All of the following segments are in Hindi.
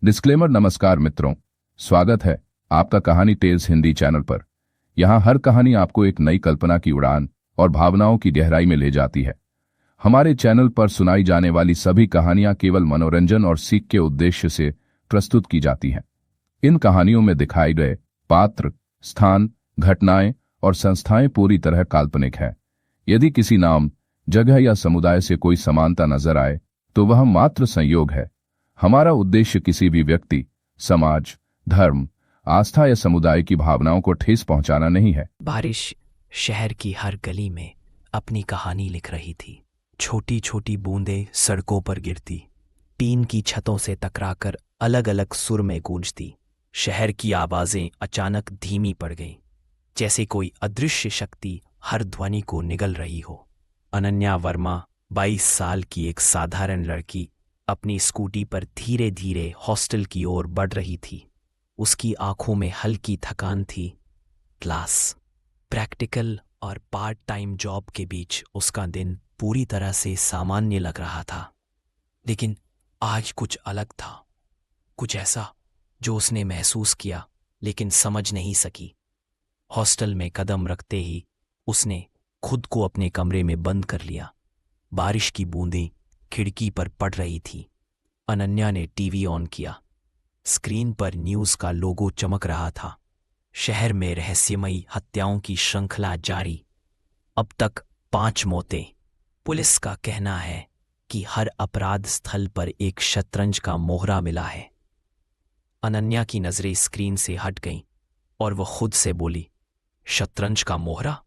डिस्क्लेमर। नमस्कार मित्रों, स्वागत है आपका कहानी टेल्स हिंदी चैनल पर। यहाँ हर कहानी आपको एक नई कल्पना की उड़ान और भावनाओं की गहराई में ले जाती है। हमारे चैनल पर सुनाई जाने वाली सभी कहानियां केवल मनोरंजन और सीख के उद्देश्य से प्रस्तुत की जाती हैं। इन कहानियों में दिखाए गए पात्र, स्थान, घटनाएं और संस्थाएं पूरी तरह काल्पनिक है। यदि किसी नाम, जगह या समुदाय से कोई समानता नजर आए तो वह मात्र संयोग है। हमारा उद्देश्य किसी भी व्यक्ति, समाज, धर्म, आस्था या समुदाय की भावनाओं को ठेस पहुंचाना नहीं है। बारिश शहर की हर गली में अपनी कहानी लिख रही थी। छोटी छोटी बूंदें सड़कों पर गिरती, टीन की छतों से टकराकर अलग अलग सुर में गूंजती। शहर की आवाजें अचानक धीमी पड़ गईं, जैसे कोई अदृश्य शक्ति हर ध्वनि को निगल रही हो। अनन्या वर्मा 22 साल की एक साधारण लड़की अपनी स्कूटी पर धीरे धीरे हॉस्टल की ओर बढ़ रही थी। उसकी आंखों में हल्की थकान थी। क्लास, प्रैक्टिकल और पार्ट टाइम जॉब के बीच उसका दिन पूरी तरह से सामान्य लग रहा था। लेकिन आज कुछ अलग था, कुछ ऐसा जो उसने महसूस किया लेकिन समझ नहीं सकी। हॉस्टल में कदम रखते ही उसने खुद को अपने कमरे में बंद कर लिया। बारिश की बूंदें खिड़की पर पड़ रही थी। अनन्या ने टीवी ऑन किया। स्क्रीन पर न्यूज़ का लोगो चमक रहा था। शहर में रहस्यमयी हत्याओं की श्रृंखला जारी। अब तक 5 मौतें। पुलिस का कहना है कि हर अपराध स्थल पर एक शतरंज का मोहरा मिला है। अनन्या की नजरें स्क्रीन से हट गईं और वह खुद से बोली, शतरंज का मोहरा?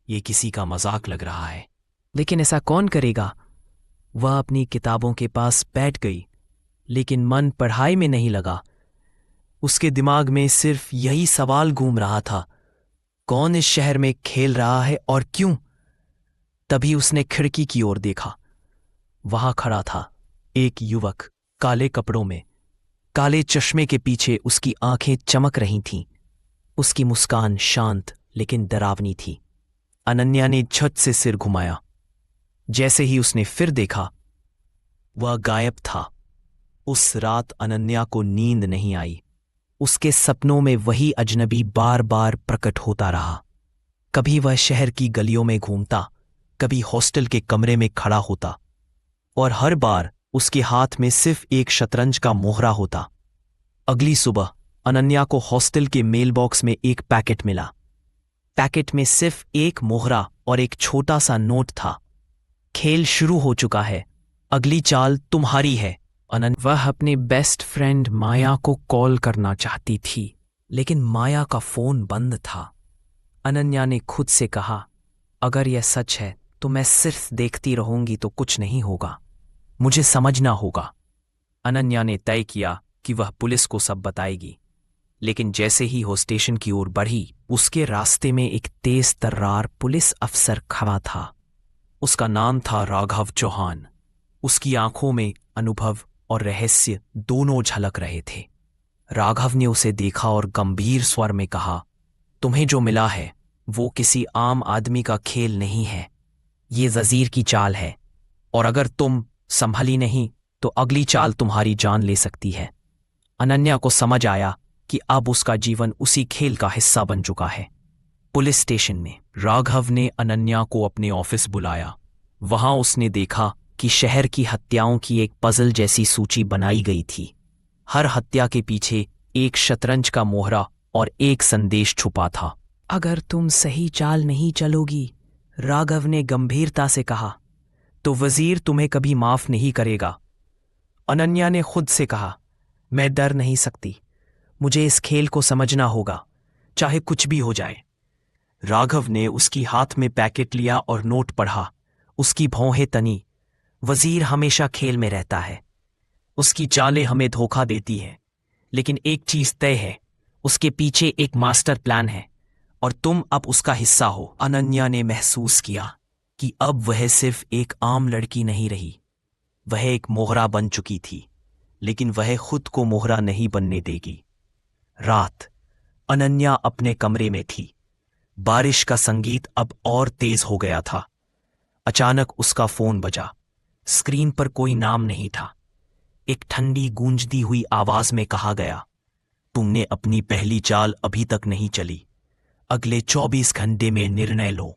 ये किसी का मजाक लग रहा है। लेकिन ऐसा कौन करेगा? वह अपनी किताबों के पास बैठ गई, लेकिन मन पढ़ाई में नहीं लगा। उसके दिमाग में सिर्फ यही सवाल घूम रहा था, कौन इस शहर में खेल रहा है और क्यों? तभी उसने खिड़की की ओर देखा। वहां खड़ा था एक युवक, काले कपड़ों में, काले चश्मे के पीछे उसकी आंखें चमक रही थीं। उसकी मुस्कान शांत लेकिन डरावनी थी। अनन्या ने झट से सिर घुमाया। जैसे ही उसने फिर देखा, वह गायब था। उस रात अनन्या को नींद नहीं आई। उसके सपनों में वही अजनबी बार बार प्रकट होता रहा। कभी वह शहर की गलियों में घूमता, कभी हॉस्टल के कमरे में खड़ा होता, और हर बार उसके हाथ में सिर्फ एक शतरंज का मोहरा होता। अगली सुबह अनन्या को हॉस्टल के मेल बॉक्स में एक पैकेट मिला। पैकेट में सिर्फ एक मोहरा और एक छोटा सा नोट था। खेल शुरू हो चुका है, अगली चाल तुम्हारी है। वह अपने बेस्ट फ्रेंड माया को कॉल करना चाहती थी, लेकिन माया का फोन बंद था। अनन्या ने खुद से कहा, अगर यह सच है तो मैं सिर्फ देखती रहूंगी तो कुछ नहीं होगा, मुझे समझना होगा। अनन्या ने तय किया कि वह पुलिस को सब बताएगी। लेकिन जैसे ही वो स्टेशन की ओर बढ़ी, उसके रास्ते में एक तेज तर्रार पुलिस अफसर खड़ा था। उसका नाम था राघव चौहान। उसकी आंखों में अनुभव और रहस्य दोनों झलक रहे थे। राघव ने उसे देखा और गंभीर स्वर में कहा, तुम्हें जो मिला है वो किसी आम आदमी का खेल नहीं है, ये वजीर की चाल है, और अगर तुम संभली नहीं तो अगली चाल तुम्हारी जान ले सकती है। अनन्या को समझ आया कि अब उसका जीवन उसी खेल का हिस्सा बन चुका है। पुलिस स्टेशन में राघव ने अनन्या को अपने ऑफिस बुलाया। वहां उसने देखा कि शहर की हत्याओं की एक पजल जैसी सूची बनाई गई थी। हर हत्या के पीछे एक शतरंज का मोहरा और एक संदेश छुपा था। अगर तुम सही चाल नहीं चलोगी, राघव ने गंभीरता से कहा, तो वजीर तुम्हें कभी माफ नहीं करेगा। अनन्या ने खुद से कहा, मैं डर नहीं सकती, मुझे इस खेल को समझना होगा, चाहे कुछ भी हो जाए। राघव ने उसकी हाथ में पैकेट लिया और नोट पढ़ा। उसकी भौहें तनी। वजीर हमेशा खेल में रहता है, उसकी चालें हमें धोखा देती है, लेकिन एक चीज तय है, उसके पीछे एक मास्टर प्लान है और तुम अब उसका हिस्सा हो। अनन्या ने महसूस किया कि अब वह सिर्फ एक आम लड़की नहीं रही, वह एक मोहरा बन चुकी थी, लेकिन वह खुद को मोहरा नहीं बनने देगी। रात, अनन्या अपने कमरे में थी। बारिश का संगीत अब और तेज हो गया था। अचानक उसका फोन बजा। स्क्रीन पर कोई नाम नहीं था। एक ठंडी गूंजती हुई आवाज में कहा गया, तुमने अपनी पहली चाल अभी तक नहीं चली। अगले 24 घंटे में निर्णय लो,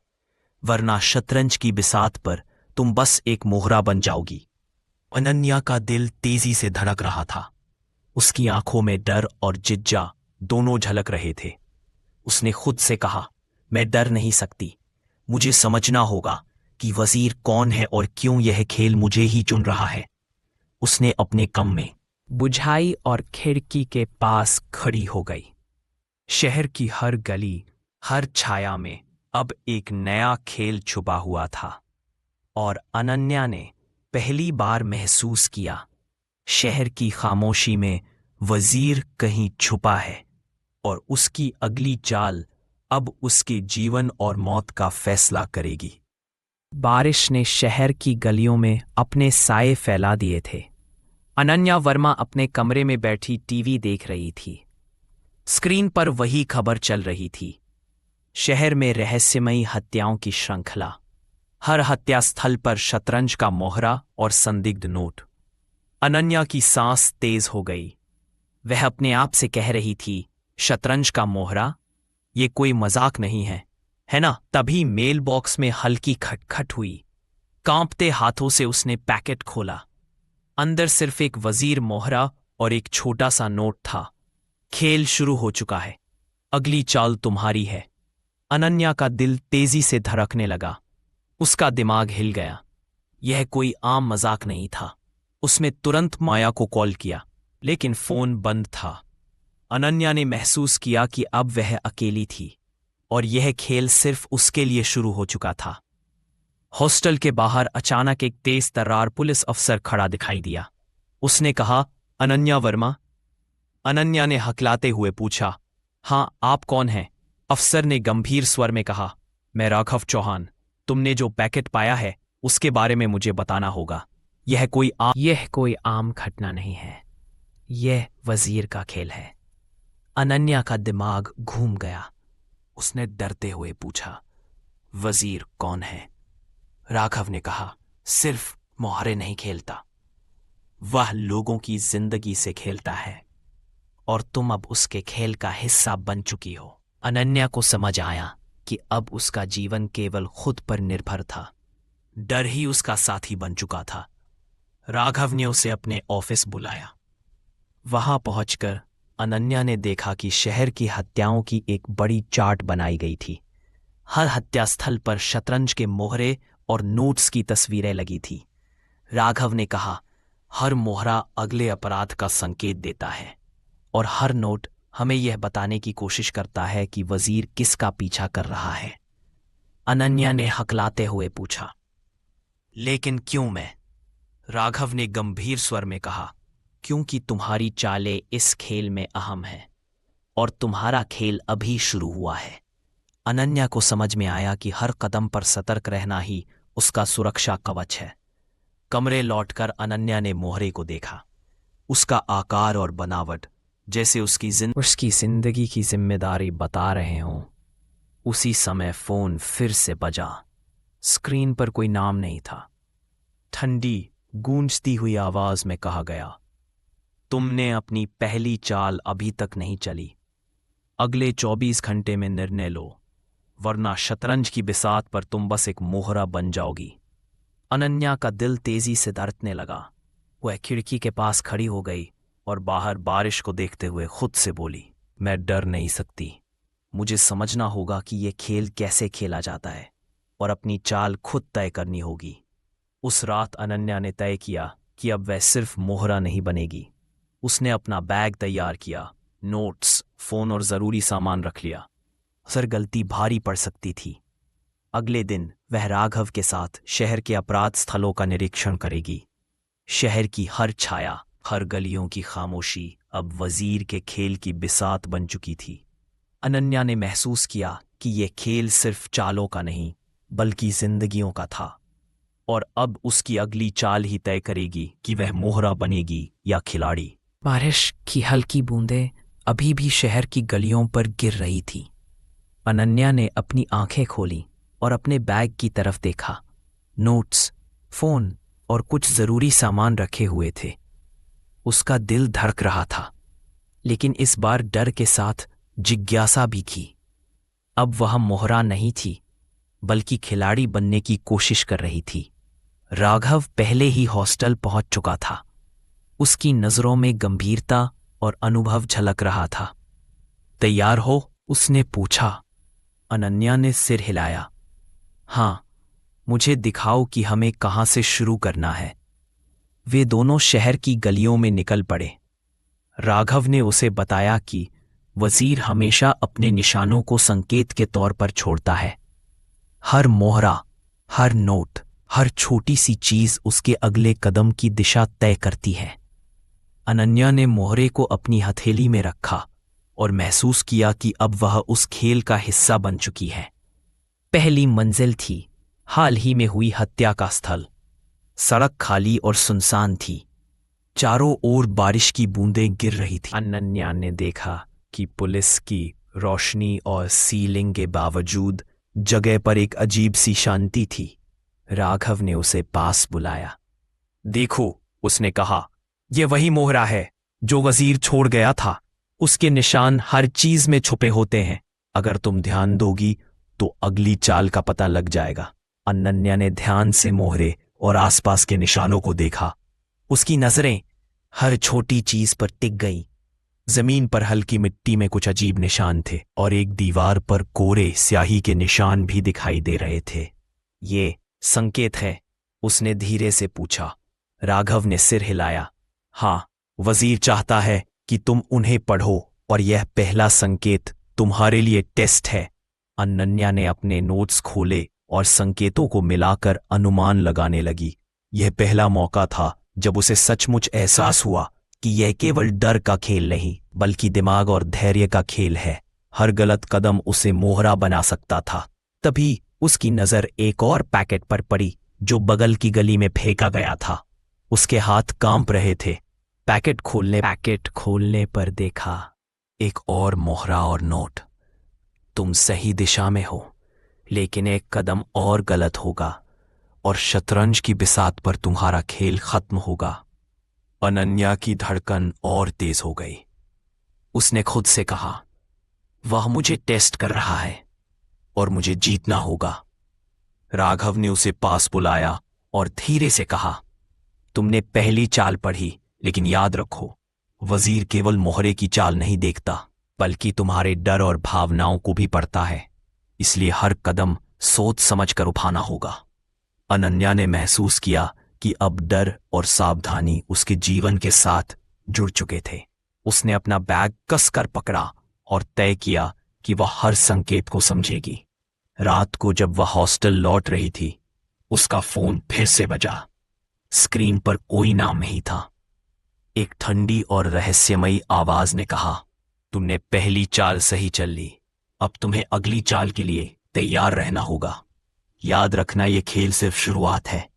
वरना शतरंज की बिसात पर तुम बस एक मोहरा बन जाओगी। अनन्या का दिल तेजी से धड़क रहा था। उसकी आंखों में डर और जिज्जा दोनों झलक रहे थे। उसने खुद से कहा, मैं डर नहीं सकती। मुझे समझना होगा कि वजीर कौन है और क्यों यह खेल मुझे ही चुन रहा है। उसने अपने कम में बुझाई और खिड़की के पास खड़ी हो गई। शहर की हर गली, हर छाया में अब एक नया खेल छुपा हुआ था और अनन्या ने पहली बार महसूस किया, शहर की खामोशी में वजीर कहीं छुपा है और उसकी अगली चाल अब उसके जीवन और मौत का फैसला करेगी। बारिश ने शहर की गलियों में अपने साए फैला दिए थे। अनन्या वर्मा अपने कमरे में बैठी टीवी देख रही थी। स्क्रीन पर वही खबर चल रही थी, शहर में रहस्यमयी हत्याओं की श्रृंखला, हर हत्या स्थल पर शतरंज का मोहरा और संदिग्ध नोट। अनन्या की सांस तेज हो गई। वह अपने आप से कह रही थी, शतरंज का मोहरा, ये कोई मजाक नहीं है ना? तभी मेल बॉक्स में हल्की खटखट हुई। कांपते हाथों से उसने पैकेट खोला। अंदर सिर्फ एक वजीर मोहरा और एक छोटा सा नोट था। खेल शुरू हो चुका है, अगली चाल तुम्हारी है। अनन्या का दिल तेजी से धड़कने लगा। उसका दिमाग हिल गया। यह कोई आम मजाक नहीं था। उसने तुरंत माया को कॉल किया, लेकिन फोन बंद था। अनन्या ने महसूस किया कि अब वह अकेली थी और यह खेल सिर्फ उसके लिए शुरू हो चुका था। हॉस्टल के बाहर अचानक एक तेज तर्रार पुलिस अफसर खड़ा दिखाई दिया। उसने कहा, अनन्या वर्मा? अनन्या ने हकलाते हुए पूछा, हाँ, आप कौन हैं? अफसर ने गंभीर स्वर में कहा, मैं राघव चौहान। तुमने जो पैकेट पाया है उसके बारे में मुझे बताना होगा। यह कोई आम घटना नहीं है, यह वजीर का खेल है। अनन्या का दिमाग घूम गया। उसने डरते हुए पूछा, वजीर कौन है? राघव ने कहा, सिर्फ मोहरे नहीं खेलता, वह लोगों की जिंदगी से खेलता है और तुम अब उसके खेल का हिस्सा बन चुकी हो। अनन्या को समझ आया कि अब उसका जीवन केवल खुद पर निर्भर था। डर ही उसका साथी बन चुका था। राघव ने उसे अपने ऑफिस बुलाया। वहां पहुंचकर अनन्या ने देखा कि शहर की हत्याओं की एक बड़ी चार्ट बनाई गई थी। हर हत्या स्थल पर शतरंज के मोहरे और नोट्स की तस्वीरें लगी थी। राघव ने कहा, हर मोहरा अगले अपराध का संकेत देता है और हर नोट हमें यह बताने की कोशिश करता है कि वजीर किसका पीछा कर रहा है। अनन्या ने हकलाते हुए पूछा, लेकिन क्यों मैं? राघव ने गंभीर स्वर में कहा, क्योंकि तुम्हारी चालें इस खेल में अहम है और तुम्हारा खेल अभी शुरू हुआ है। अनन्या को समझ में आया कि हर कदम पर सतर्क रहना ही उसका सुरक्षा कवच है। कमरे लौटकर अनन्या ने मोहरे को देखा। उसका आकार और बनावट जैसे उसकी जिंदगी की जिम्मेदारी बता रहे हों। उसी समय फोन फिर से बजा। स्क्रीन पर कोई नाम नहीं था। ठंडी गूंजती हुई आवाज में कहा गया, तुमने अपनी पहली चाल अभी तक नहीं चली। अगले 24 घंटे में निर्णय लो, वरना शतरंज की बिसात पर तुम बस एक मोहरा बन जाओगी। अनन्या का दिल तेजी से धड़कने लगा। वह खिड़की के पास खड़ी हो गई और बाहर बारिश को देखते हुए खुद से बोली, मैं डर नहीं सकती। मुझे समझना होगा कि यह खेल कैसे खेला जाता है और अपनी चाल खुद तय करनी होगी। उस रात अनन्या ने तय किया कि अब वह सिर्फ मोहरा नहीं बनेगी। उसने अपना बैग तैयार किया, नोट्स, फोन और जरूरी सामान रख लिया। सर गलती भारी पड़ सकती थी। अगले दिन वह राघव के साथ शहर के अपराध स्थलों का निरीक्षण करेगी। शहर की हर छाया, हर गलियों की खामोशी अब वजीर के खेल की बिसात बन चुकी थी। अनन्या ने महसूस किया कि यह खेल सिर्फ चालों का नहीं, बल्कि जिंदगियों का था और अब उसकी अगली चाल ही तय करेगी कि वह मोहरा बनेगी या खिलाड़ी। बारिश की हल्की बूंदें अभी भी शहर की गलियों पर गिर रही थी। अनन्या ने अपनी आंखें खोली और अपने बैग की तरफ देखा। नोट्स, फोन और कुछ जरूरी सामान रखे हुए थे। उसका दिल धड़क रहा था, लेकिन इस बार डर के साथ जिज्ञासा भी थी। अब वह मोहरा नहीं थी, बल्कि खिलाड़ी बनने की कोशिश कर रही थी। राघव पहले ही हॉस्टल पहुंच चुका था। उसकी नजरों में गंभीरता और अनुभव झलक रहा था। तैयार हो? उसने पूछा। अनन्या ने सिर हिलाया। हाँ, मुझे दिखाओ कि हमें कहाँ से शुरू करना है। वे दोनों शहर की गलियों में निकल पड़े। राघव ने उसे बताया कि वजीर हमेशा अपने निशानों को संकेत के तौर पर छोड़ता है। हर मोहरा, हर नोट, हर छोटी सी चीज उसके अगले कदम की दिशा तय करती है। अनन्या ने मोहरे को अपनी हथेली में रखा और महसूस किया कि अब वह उस खेल का हिस्सा बन चुकी है। पहली मंजिल थी हाल ही में हुई हत्या का स्थल। सड़क खाली और सुनसान थी। चारों ओर बारिश की बूंदें गिर रही थी। अनन्या ने देखा कि पुलिस की रोशनी और सीलिंग के बावजूद जगह पर एक अजीब सी शांति थी। राघव ने उसे पास बुलाया। देखो, उसने कहा, यह वही मोहरा है जो वजीर छोड़ गया था। उसके निशान हर चीज में छुपे होते हैं। अगर तुम ध्यान दोगी तो अगली चाल का पता लग जाएगा। अनन्या ने ध्यान से मोहरे और आसपास के निशानों को देखा। उसकी नजरें हर छोटी चीज पर टिक गईं। जमीन पर हल्की मिट्टी में कुछ अजीब निशान थे और एक दीवार पर कोरे स्याही के निशान भी दिखाई दे रहे थे। ये संकेत है? उसने धीरे से पूछा। राघव ने सिर हिलाया। हाँ, वजीर चाहता है कि तुम उन्हें पढ़ो और यह पहला संकेत तुम्हारे लिए टेस्ट है। अनन्या ने अपने नोट्स खोले और संकेतों को मिलाकर अनुमान लगाने लगी। यह पहला मौका था जब उसे सचमुच एहसास हुआ कि यह केवल डर का खेल नहीं, बल्कि दिमाग और धैर्य का खेल है। हर गलत कदम उसे मोहरा बना सकता था। तभी उसकी नजर एक और पैकेट पर पड़ी जो बगल की गली में फेंका गया था। उसके हाथ कांप रहे थे। पैकेट खोलने पर देखा एक और मोहरा और नोट। तुम सही दिशा में हो, लेकिन एक कदम और गलत होगा और शतरंज की बिसात पर तुम्हारा खेल खत्म होगा। अनन्या की धड़कन और तेज हो गई। उसने खुद से कहा, वह मुझे टेस्ट कर रहा है और मुझे जीतना होगा। राघव ने उसे पास बुलाया और धीरे से कहा, तुमने पहली चाल पढ़ी, लेकिन याद रखो, वजीर केवल मोहरे की चाल नहीं देखता, बल्कि तुम्हारे डर और भावनाओं को भी पढ़ता है। इसलिए हर कदम सोच समझ कर उठाना होगा। अनन्या ने महसूस किया कि अब डर और सावधानी उसके जीवन के साथ जुड़ चुके थे। उसने अपना बैग कसकर पकड़ा और तय किया कि वह हर संकेत को समझेगी। रात को जब वह हॉस्टल लौट रही थी, उसका फोन फिर से बजा। स्क्रीन पर कोई नाम नहीं था। एक ठंडी और रहस्यमयी आवाज ने कहा, तुमने पहली चाल सही चल ली, अब तुम्हें अगली चाल के लिए तैयार रहना होगा। याद रखना, यह खेल सिर्फ शुरुआत है।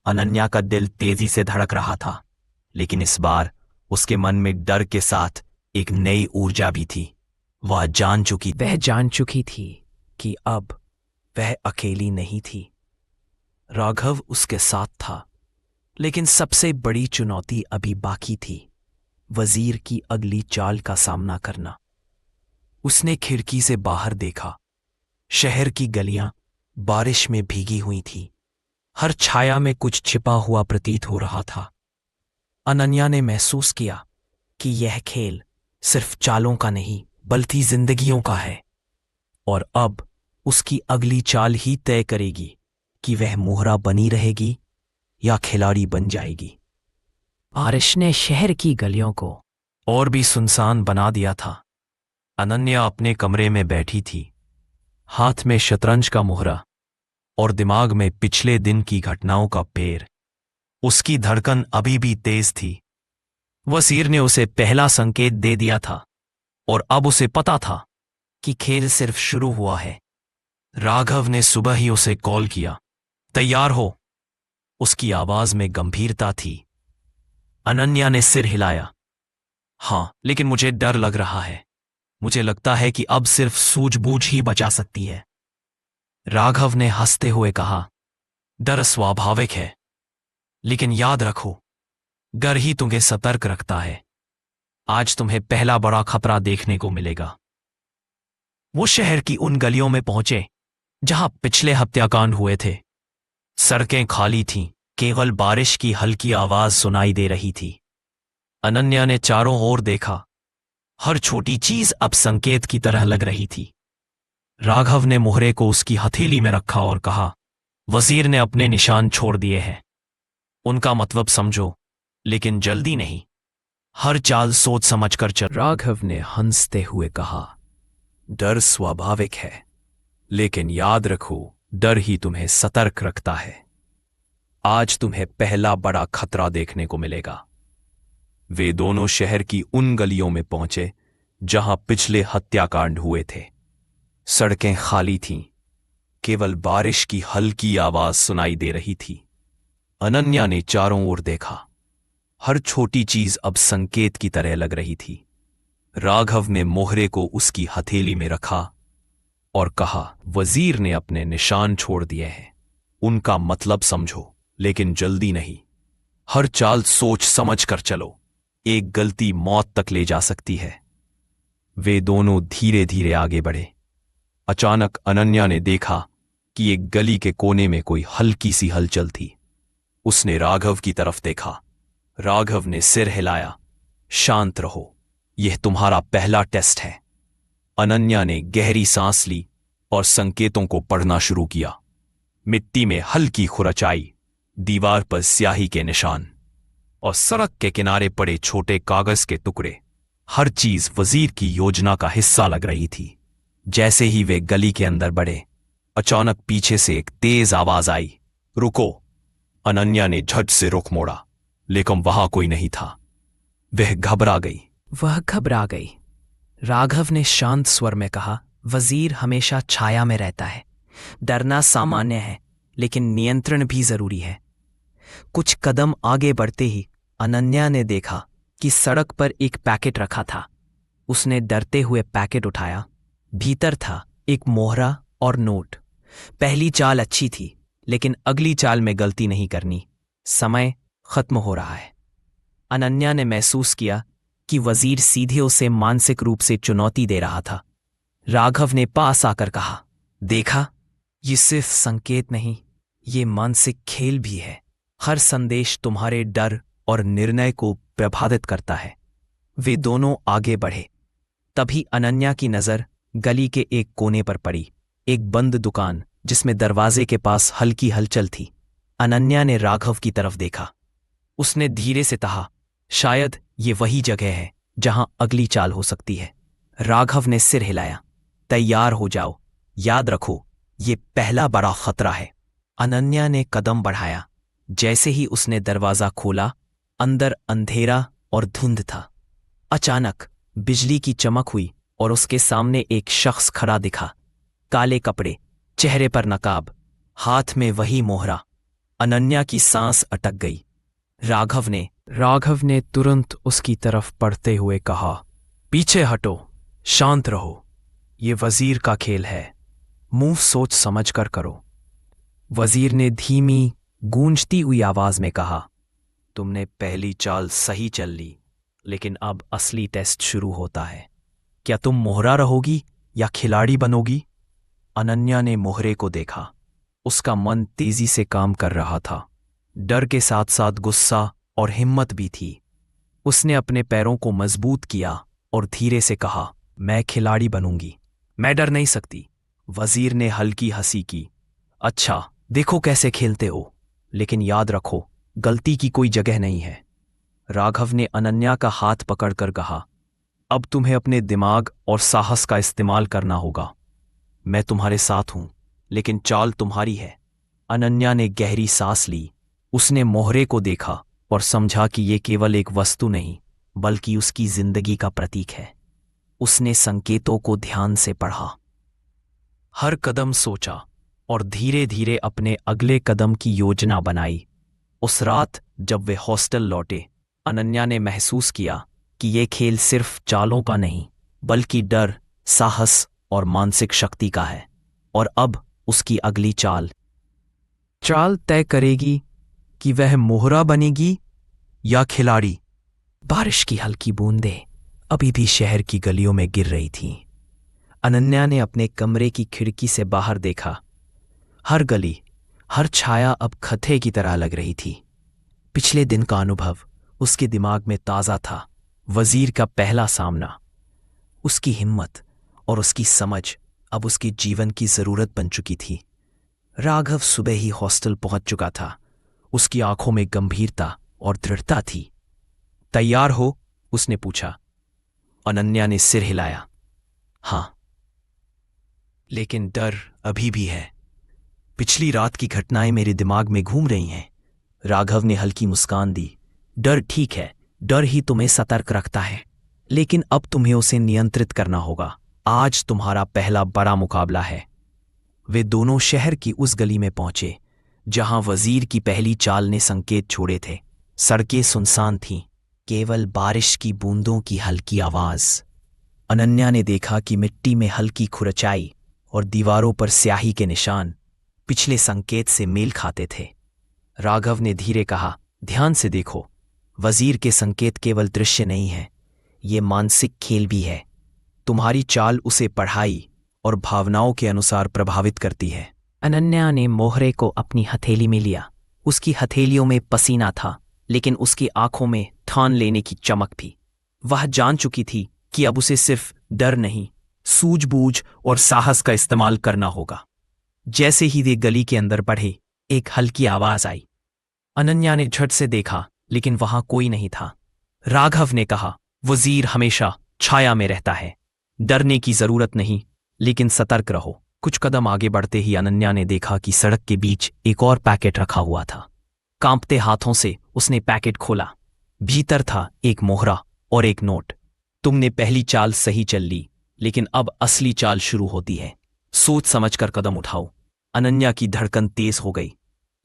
अनन्या का दिल तेजी से धड़क रहा था, लेकिन इस बार उसके मन में डर के साथ एक नई ऊर्जा भी थी। वह जान चुकी थी कि अब वह अकेली नहीं थी। राघव उसके साथ था, लेकिन सबसे बड़ी चुनौती अभी बाकी थी, वजीर की अगली चाल का सामना करना। उसने खिड़की से बाहर देखा। शहर की गलियां बारिश में भीगी हुई थी। हर छाया में कुछ छिपा हुआ प्रतीत हो रहा था। अनन्या ने महसूस किया कि यह खेल सिर्फ चालों का नहीं, बल्कि जिंदगियों का है, और अब उसकी अगली चाल ही तय करेगी कि वह मोहरा बनी रहेगी या खिलाड़ी बन जाएगी। बारिश ने शहर की गलियों को और भी सुनसान बना दिया था। अनन्या अपने कमरे में बैठी थी, हाथ में शतरंज का मोहरा और दिमाग में पिछले दिन की घटनाओं का पेड़। उसकी धड़कन अभी भी तेज थी। वजीर ने उसे पहला संकेत दे दिया था और अब उसे पता था कि खेल सिर्फ शुरू हुआ है। राघव ने सुबह ही उसे कॉल किया। तैयार हो? उसकी आवाज में गंभीरता थी। अनन्या ने सिर हिलाया। हां, लेकिन मुझे डर लग रहा है। मुझे लगता है कि अब सिर्फ सूझबूझ ही बचा सकती है। राघव ने हंसते हुए कहा, डर स्वाभाविक है, लेकिन याद रखो, डर ही तुम्हें सतर्क रखता है। आज तुम्हें पहला बड़ा खतरा देखने को मिलेगा। वो शहर की उन गलियों में पहुंचे जहां पिछले हत्याकांड हुए थे। सड़कें खाली थीं, केवल बारिश की हल्की आवाज सुनाई दे रही थी। अनन्या ने चारों ओर देखा। हर छोटी चीज अब संकेत की तरह लग रही थी। राघव ने मोहरे को उसकी हथेली में रखा और कहा, वजीर ने अपने निशान छोड़ दिए हैं। उनका मतलब समझो, लेकिन जल्दी नहीं। हर चाल सोच समझकर चल। राघव ने हंसते हुए कहा, डर स्वाभाविक है, लेकिन याद रखो, डर ही तुम्हें सतर्क रखता है। आज तुम्हें पहला बड़ा खतरा देखने को मिलेगा। वे दोनों शहर की उन गलियों में पहुंचे जहां पिछले हत्याकांड हुए थे। सड़कें खाली थीं, केवल बारिश की हल्की आवाज सुनाई दे रही थी। अनन्या ने चारों ओर देखा। हर छोटी चीज अब संकेत की तरह लग रही थी। राघव ने मोहरे को उसकी हथेली में रखा और कहा, वजीर ने अपने निशान छोड़ दिए हैं। उनका मतलब समझो, लेकिन जल्दी नहीं। हर चाल सोच समझ कर चलो, एक गलती मौत तक ले जा सकती है। वे दोनों धीरे धीरे आगे बढ़े। अचानक अनन्या ने देखा कि एक गली के कोने में कोई हल्की सी हलचल थी। उसने राघव की तरफ देखा। राघव ने सिर हिलाया, शांत रहो, यह तुम्हारा पहला टेस्ट है। अनन्या ने गहरी सांस ली और संकेतों को पढ़ना शुरू किया। मिट्टी में हल्की खुरचाई, दीवार पर स्याही के निशान और सड़क के किनारे पड़े छोटे कागज के टुकड़े। हर चीज वजीर की योजना का हिस्सा लग रही थी। जैसे ही वे गली के अंदर बढ़े, अचानक पीछे से एक तेज आवाज आई, रुको। अनन्या ने झट से रुख मोड़ा, लेकिन वहां कोई नहीं था। वह घबरा गई। राघव ने शांत स्वर में कहा, वजीर हमेशा छाया में रहता है। डरना सामान्य है, लेकिन नियंत्रण भी जरूरी है। कुछ कदम आगे बढ़ते ही अनन्या ने देखा कि सड़क पर एक पैकेट रखा था। उसने डरते हुए पैकेट उठाया। भीतर था एक मोहरा और नोट। पहली चाल अच्छी थी, लेकिन अगली चाल में गलती नहीं करनी। समय खत्म हो रहा है। अनन्या ने महसूस किया कि वजीर सीधे उसे मानसिक रूप से चुनौती दे रहा था। राघव ने पास आकर कहा, देखा, ये सिर्फ संकेत नहीं, ये मानसिक खेल भी है। हर संदेश तुम्हारे डर और निर्णय को प्रभावित करता है। वे दोनों आगे बढ़े। तभी अनन्या की नजर गली के एक कोने पर पड़ी, एक बंद दुकान जिसमें दरवाजे के पास हल्की हलचल थी। अनन्या ने राघव की तरफ देखा। उसने धीरे से कहा, शायद ये वही जगह है जहां अगली चाल हो सकती है। राघव ने सिर हिलाया, तैयार हो जाओ, याद रखो, ये पहला बड़ा खतरा है। अनन्या ने कदम बढ़ाया। जैसे ही उसने दरवाजा खोला, अंदर अंधेरा और धुंध था। अचानक बिजली की चमक हुई और उसके सामने एक शख्स खड़ा दिखा। काले कपड़े, चेहरे पर नकाब, हाथ में वही मोहरा। अनन्या की सांस अटक गई। राघव ने तुरंत उसकी तरफ बढ़ते हुए कहा, पीछे हटो, शांत रहो, ये वजीर का खेल है, मूव सोच समझ कर करो। वजीर ने धीमी गूंजती हुई आवाज में कहा, तुमने पहली चाल सही चल ली, लेकिन अब असली टेस्ट शुरू होता है। क्या तुम मोहरा रहोगी या खिलाड़ी बनोगी? अनन्या ने मोहरे को देखा। उसका मन तेजी से काम कर रहा था। डर के साथ साथ गुस्सा और हिम्मत भी थी। उसने अपने पैरों को मजबूत किया और धीरे से कहा, मैं खिलाड़ी बनूंगी, मैं डर नहीं सकती। वजीर ने हल्की हंसी की। अच्छा, देखो कैसे खेलते हो, लेकिन याद रखो, गलती की कोई जगह नहीं है। राघव ने अनन्या का हाथ पकड़कर कहा, अब तुम्हें अपने दिमाग और साहस का इस्तेमाल करना होगा। मैं तुम्हारे साथ हूं, लेकिन चाल तुम्हारी है। अनन्या ने गहरी सांस ली। उसने मोहरे को देखा और समझा कि यह केवल एक वस्तु नहीं, बल्कि उसकी जिंदगी का प्रतीक है। उसने संकेतों को ध्यान से पढ़ा, हर कदम सोचा और धीरे धीरे अपने अगले कदम की योजना बनाई। उस रात जब वे हॉस्टल लौटे, अनन्या ने महसूस किया कि यह खेल सिर्फ चालों का नहीं, बल्कि डर, साहस और मानसिक शक्ति का है। और अब उसकी अगली चाल तय करेगी कि वह मोहरा बनेगी या खिलाड़ी? बारिश की हल्की बूंदें अभी भी शहर की गलियों में गिर रही थीं। अनन्या ने अपने कमरे की खिड़की से बाहर देखा। हर गली, हर छाया अब खतरे की तरह लग रही थी। पिछले दिन का अनुभव उसके दिमाग में ताज़ा था। वजीर का पहला सामना, उसकी हिम्मत और उसकी समझ अब उसके जीवन की जरूरत बन चुकी थी। राघव सुबह ही हॉस्टल पहुंच चुका था। उसकी आंखों में गंभीरता और दृढ़ता थी। तैयार हो? उसने पूछा। अनन्या ने सिर हिलाया। हां, लेकिन डर अभी भी है। पिछली रात की घटनाएं मेरे दिमाग में घूम रही हैं। राघव ने हल्की मुस्कान दी। डर ठीक है, डर ही तुम्हें सतर्क रखता है, लेकिन अब तुम्हें उसे नियंत्रित करना होगा। आज तुम्हारा पहला बड़ा मुकाबला है। वे दोनों शहर की उस गली में पहुंचे जहां वजीर की पहली चाल ने संकेत छोड़े थे। सड़कें सुनसान थीं, केवल बारिश की बूंदों की हल्की आवाज। अनन्या ने देखा कि मिट्टी में हल्की खुरचाई और दीवारों पर स्याही के निशान पिछले संकेत से मेल खाते थे। राघव ने धीरे कहा, ध्यान से देखो, वजीर के संकेत केवल दृश्य नहीं है, ये मानसिक खेल भी है। तुम्हारी चाल उसे पढ़ाई और भावनाओं के अनुसार प्रभावित करती है। अनन्या ने मोहरे को अपनी हथेली में लिया। उसकी हथेलियों में पसीना था, लेकिन उसकी आंखों में ठान लेने की चमक भी। वह जान चुकी थी कि अब उसे सिर्फ डर नहीं, सूझबूझ और साहस का इस्तेमाल करना होगा। जैसे ही वे गली के अंदर बढ़े, एक हल्की आवाज आई। अनन्या ने झट से देखा, लेकिन वहां कोई नहीं था। राघव ने कहा, वजीर हमेशा छाया में रहता है, डरने की जरूरत नहीं, लेकिन सतर्क रहो। कुछ कदम आगे बढ़ते ही अनन्या ने देखा कि सड़क के बीच एक और पैकेट रखा हुआ था। कांपते हाथों से उसने पैकेट खोला। भीतर था एक मोहरा और एक नोट। तुमने पहली चाल सही चल ली, लेकिन अब असली चाल शुरू होती है। सोच समझकर कदम उठाओ। अनन्या की धड़कन तेज हो गई।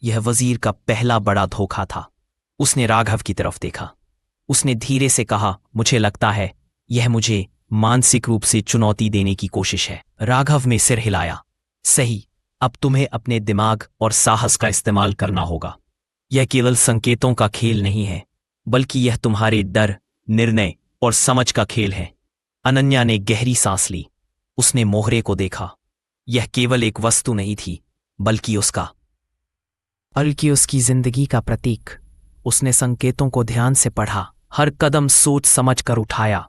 यह वजीर का पहला बड़ा धोखा था। उसने राघव की तरफ देखा। उसने धीरे से कहा, मुझे लगता है यह मुझे मानसिक रूप से चुनौती देने की कोशिश है। राघव ने सिर हिलाया। सही, अब तुम्हें अपने दिमाग और साहस का इस्तेमाल करना होगा। यह केवल संकेतों का खेल नहीं है, बल्कि यह तुम्हारे डर, निर्णय और समझ का खेल है। अनन्या ने गहरी सांस ली। उसने मोहरे को देखा। यह केवल एक वस्तु नहीं थी, बल्कि उसकी जिंदगी का प्रतीक। उसने संकेतों को ध्यान से पढ़ा, हर कदम सोच समझ कर उठाया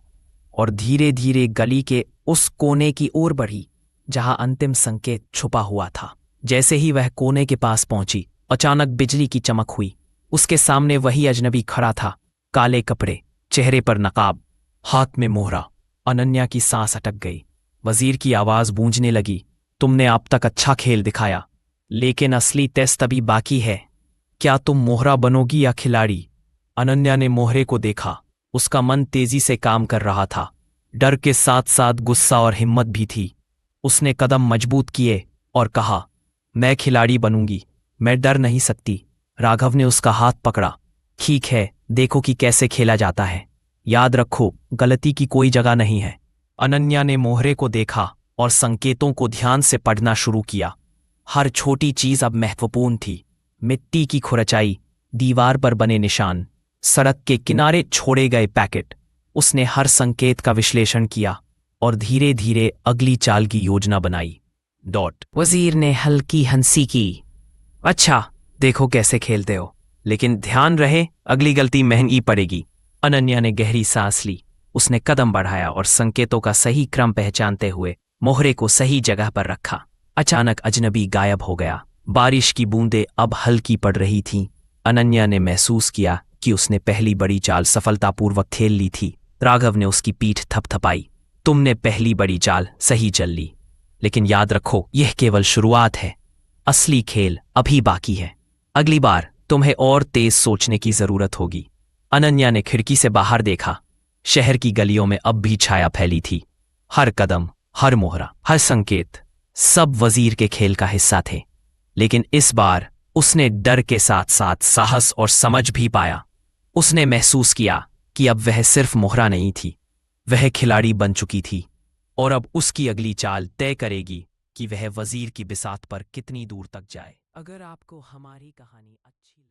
और धीरे धीरे गली के उस कोने की ओर बढ़ी जहां अंतिम संकेत छुपा हुआ था। जैसे ही वह कोने के पास पहुंची, अचानक बिजली की चमक हुई। उसके सामने वही अजनबी खड़ा था, काले कपड़े, चेहरे पर नकाब, हाथ में मोहरा। अनन्या की सांस अटक गई। वजीर की आवाज गूंजने लगी, तुमने अब तक अच्छा खेल दिखाया, लेकिन असली टेस्ट अभी बाकी है। क्या तुम मोहरा बनोगी या खिलाड़ी? अनन्या ने मोहरे को देखा। उसका मन तेजी से काम कर रहा था। डर के साथ साथ गुस्सा और हिम्मत भी थी। उसने कदम मजबूत किए और कहा, मैं खिलाड़ी बनूंगी, मैं डर नहीं सकती। राघव ने उसका हाथ पकड़ा। ठीक है, देखो कि कैसे खेला जाता है। याद रखो, गलती की कोई जगह नहीं है। अनन्या ने मोहरे को देखा और संकेतों को ध्यान से पढ़ना शुरू किया। हर छोटी चीज अब महत्वपूर्ण थी। मिट्टी की खुरचाई, दीवार पर बने निशान, सड़क के किनारे छोड़े गए पैकेट। उसने हर संकेत का विश्लेषण किया और धीरे धीरे अगली चाल की योजना बनाई। वजीर ने हल्की हंसी की। अच्छा, देखो कैसे खेलते हो, लेकिन ध्यान रहे, अगली गलती महंगी पड़ेगी। अनन्या ने गहरी सांस ली। उसने कदम बढ़ाया और संकेतों का सही क्रम पहचानते हुए मोहरे को सही जगह पर रखा। अचानक अजनबी गायब हो गया। बारिश की बूंदें अब हल्की पड़ रही थीं। अनन्या ने महसूस किया कि उसने पहली बड़ी चाल सफलतापूर्वक खेल ली थी। राघव ने उसकी पीठ थपथपाई। तुमने पहली बड़ी चाल सही चल ली, लेकिन याद रखो, यह केवल शुरुआत है। असली खेल अभी बाकी है। अगली बार तुम्हें और तेज सोचने की जरूरत होगी। अनन्या ने खिड़की से बाहर देखा। शहर की गलियों में अब भी छाया फैली थी। हर कदम, हर मोहरा, हर संकेत, सब वजीर के खेल का हिस्सा थे। लेकिन इस बार उसने डर के साथ साथ साहस और समझ भी पाया। उसने महसूस किया कि अब वह सिर्फ मोहरा नहीं थी, वह खिलाड़ी बन चुकी थी और अब उसकी अगली चाल तय करेगी कि वह वजीर की बिसात पर कितनी दूर तक जाए। अगर आपको हमारी कहानी अच्छी